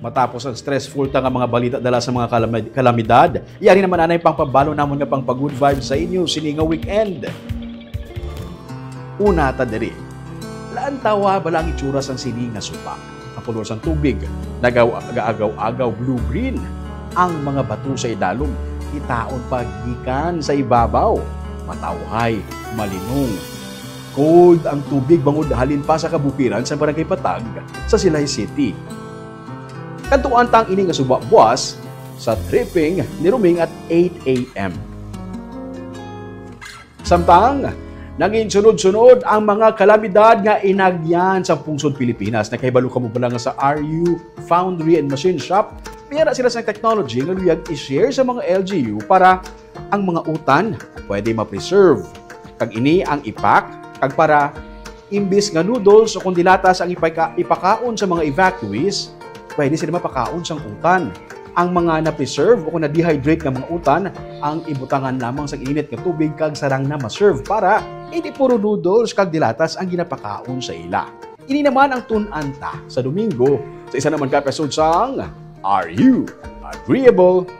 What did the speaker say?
Matapos ang stressful ta nga mga balita dala sa mga kalamidad, iyari naman anay pang pabalo namon nga pang pag-good vibes sa inyo sini nga weekend. Una ta diri. Laan tawa balang itsura sang sini nga supak. Ang pulor sang tubig, nagaagaw-agaw blue-green. Ang mga bato sa idalom, itaon pagikan sa ibabaw. Matawhay, malinong. Cold ang tubig bangod halin pa sa kabukiran sa Barangay Patag sa Silay City. Kantuan tang ini nga suba buwas sa tripping ni Ruming at 8 a.m. Samtang, naging sunod-sunod ang mga kalamidad nga inagyan sa pungsod Pilipinas. Nakahibalo ka mo pala nga sa RU Foundry and Machine Shop. Mayara sila sa technology nga luyag i-share sa mga LGU para ang mga utan pwede ma-preserve. Kag ini ang ipak, kag para imbis nga noodles o kundilatas ang ipakaon sa mga evacuees, pwede sila mapakaon sang utan. Ang mga na-preserve o kung na-dehydrate ng mga utan, ang ibutangan lamang sa init nga tubig kag sarang na ma-serve para hindi puro noodles kag dilatas ang ginapakaon sa ila. Ini naman ang tunanta sa Domingo sa isa naman ka episode sang Are You Agreeable?